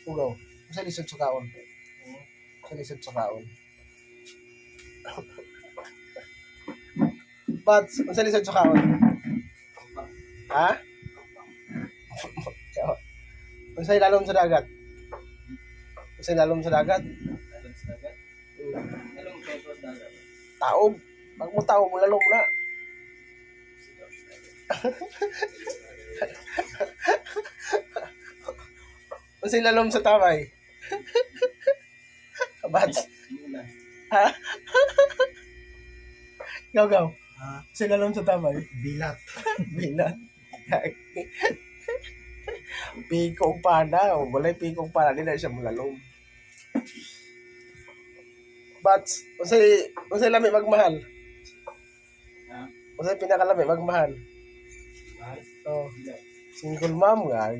Ugaw. Sa lisod sa kaon. Sa lisod sa kaon. But, sa lisod sa kaon. Ha? Sa ilalom sa dagat. Sa ilalom sa dagat. Taob. Pag mo taob, mo lalom na. Sa ilalom sa tabay. Bats. Ha? Gaw. Sa ilalom sa tabay. Bilat. Bilat. Pikong pana. O walay pikong pana. Di na siya mulalom. Bats. Unsay lami magmahal? Unsay pinakalami magmahal? Oh. Single mom nga.